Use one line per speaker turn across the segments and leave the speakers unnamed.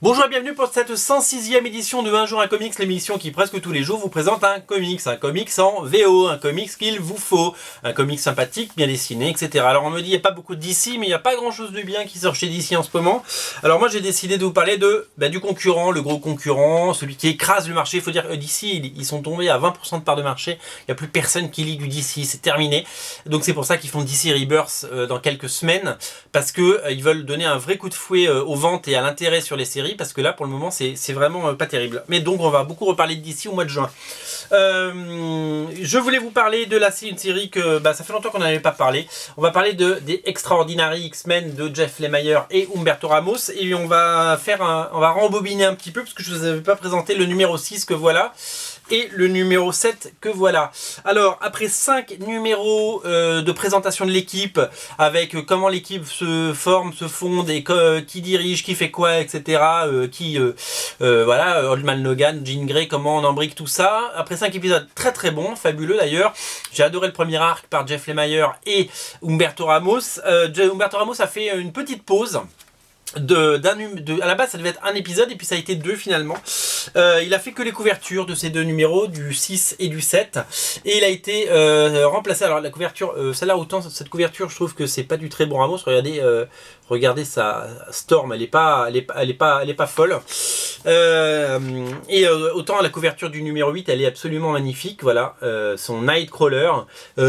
Bonjour et bienvenue pour cette 106e édition de Un jour un comics, l'émission qui presque tous les jours vous présente un comics en VO, un comics qu'il vous faut, un comics sympathique, bien dessiné, etc. Alors on me dit il n'y a pas beaucoup de DC, mais il n'y a pas grand chose de bien qui sort chez DC en ce moment. Alors moi j'ai décidé de vous parler du concurrent, le gros concurrent, celui qui écrase le marché. Il faut dire que DC, ils sont tombés à 20% de part de marché, il n'y a plus personne qui lit du DC, c'est terminé. Donc c'est pour ça qu'ils font DC Rebirth dans quelques semaines, parce que ils veulent donner un vrai coup de fouet aux ventes et à l'intérêt sur les séries, parce que là pour le moment c'est vraiment pas terrible. Mais donc on va beaucoup reparler de DC au mois de juin. Je voulais vous parler de une série que ça fait longtemps qu'on n'en avait pas parlé. On va parler des Extraordinary X-Men de Jeff Lemire et Humberto Ramos, et on va rembobiner un petit peu parce que je vous avais pas présenté le numéro 6 que voilà et le numéro 7 que voilà. Alors après 5 numéros de présentation de l'équipe, avec comment l'équipe se forme, se fonde, et qui dirige, qui fait quoi, etc. Voilà, Oldman Logan, Jean Grey, comment on embrique tout ça. Après 5 épisodes très très bons, fabuleux d'ailleurs. J'ai adoré le premier arc par Jeff Lemire et Humberto Ramos. Humberto Ramos a fait une petite pause. À la base ça devait être un épisode et puis ça a été 2 finalement. Il a fait que les couvertures de ces 2 numéros, du 6 et du 7, et il a été remplacé. Alors la couverture, celle-là, autant cette couverture je trouve que c'est pas du très bon Ramos. Regardez sa Storm, elle est pas folle. Autant la couverture du numéro 8 elle est absolument magnifique. Voilà, son Nightcrawler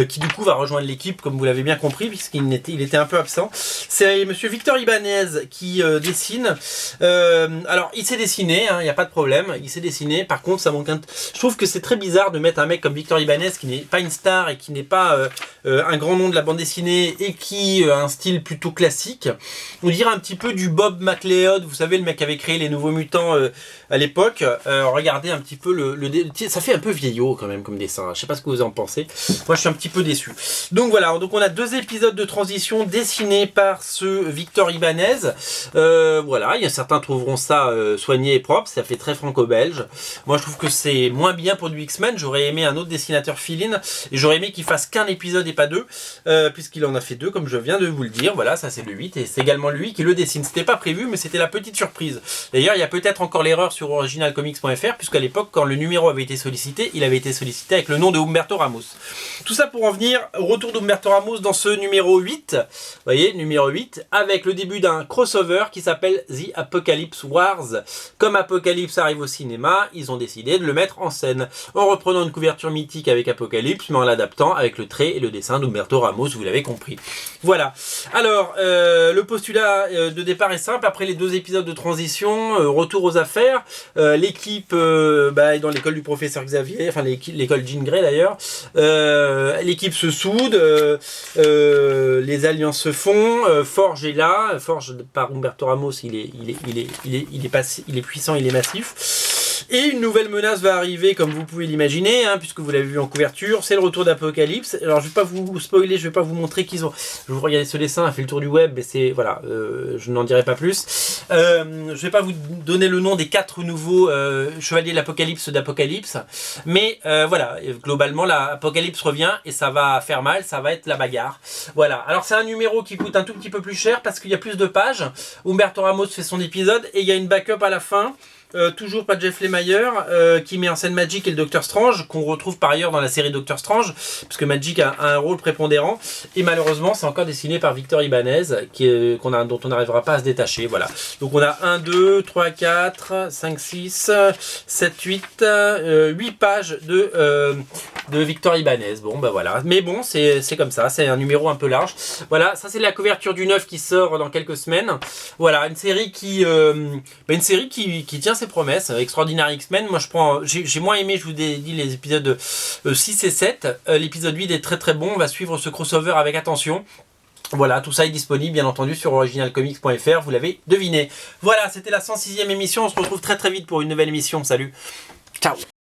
qui du coup va rejoindre l'équipe comme vous l'avez bien compris, puisqu'il était un peu absent. C'est monsieur Victor Ibanez qui dessine. Alors il sait dessiner, il n'y a pas de problème, il sait dessiner. Par contre ça manque je trouve que c'est très bizarre de mettre un mec comme Victor Ibanez qui n'est pas une star et qui n'est pas un grand nom de la bande dessinée et qui a un style plutôt classique. On dirait un petit peu du Bob McLeod, vous savez, le mec qui avait créé les Nouveaux Mutants à l'époque. Regardez un petit peu ça fait un peu vieillot quand même comme dessin. Je sais pas ce que vous en pensez. Moi je suis un petit peu déçu. Donc voilà, donc on a 2 épisodes de transition dessinés par ce Victor Ibanez. Voilà, certains trouveront ça soigné et propre, ça fait très franco-belge. Moi je trouve que c'est moins bien pour du X-Men. J'aurais aimé un autre dessinateur fill-in, et j'aurais aimé qu'il fasse qu'un épisode et pas 2, puisqu'il en a fait 2 comme je viens de vous le dire. Voilà, ça c'est le 8 et c'est également lui qui le dessine. C'était pas prévu, mais c'était la petite surprise. D'ailleurs il y a peut-être encore l'erreur sur originalcomics.fr, puisqu'à l'époque quand le numéro avait été sollicité, il avait été sollicité avec le nom de Humberto Ramos. Tout ça pour en venir au retour d'Humberto Ramos dans ce numéro 8. Vous voyez, numéro 8, avec le début d'un crossover qui s'appelle The Apocalypse Wars. Comme Apocalypse arrive au cinéma, ils ont décidé de le mettre en scène, en reprenant une couverture mythique avec Apocalypse, mais en l'adaptant avec le trait et le dessin d'Humberto Ramos, vous l'avez compris. Voilà. Alors, le postulat de départ est simple. Après les 2 épisodes de transition, retour aux affaires, l'équipe est dans l'école du professeur Xavier, enfin l'école Jean Grey d'ailleurs. L'équipe se soude, les alliances se font, Forge est là. Forge par Humberto Ramos, il est puissant, il est massif. Et une nouvelle menace va arriver, comme vous pouvez l'imaginer, puisque vous l'avez vu en couverture, c'est le retour d'Apocalypse. Alors je vais pas vous spoiler, je vais pas vous montrer qu'ils ont... Je vous regardez ce dessin, a fait le tour du web, mais c'est... Voilà, je n'en dirai pas plus. Je vais pas vous donner le nom des 4 nouveaux chevaliers de l'Apocalypse d'Apocalypse, mais voilà, globalement l'Apocalypse revient et ça va faire mal, ça va être la bagarre. Voilà, alors c'est un numéro qui coûte un tout petit peu plus cher parce qu'il y a plus de pages. Humberto Ramos fait son épisode et il y a une backup à la fin. Toujours pas Jeff Lemire qui met en scène Magic et le Docteur Strange, qu'on retrouve par ailleurs dans la série Docteur Strange, puisque Magic a un rôle prépondérant, et malheureusement c'est encore dessiné par Victor Ibanez dont on n'arrivera pas à se détacher. Voilà, donc on a 1, 2, 3, 4, 5, 6, 7, 8, 8 pages de Victor Ibanez. Bon voilà, mais bon c'est comme ça, c'est un numéro un peu large. Voilà, ça c'est la couverture du 9 qui sort dans quelques semaines. Voilà, une série qui tient ses promesses. Extraordinary X-Men, moi j'ai moins aimé, je vous ai dit, les épisodes 6 et 7. L'épisode 8 est très très bon, on va suivre ce crossover avec attention. Voilà, tout ça est disponible bien entendu sur originalcomics.fr, vous l'avez deviné. Voilà, c'était la 106e émission, on se retrouve très très vite pour une nouvelle émission. Salut, ciao.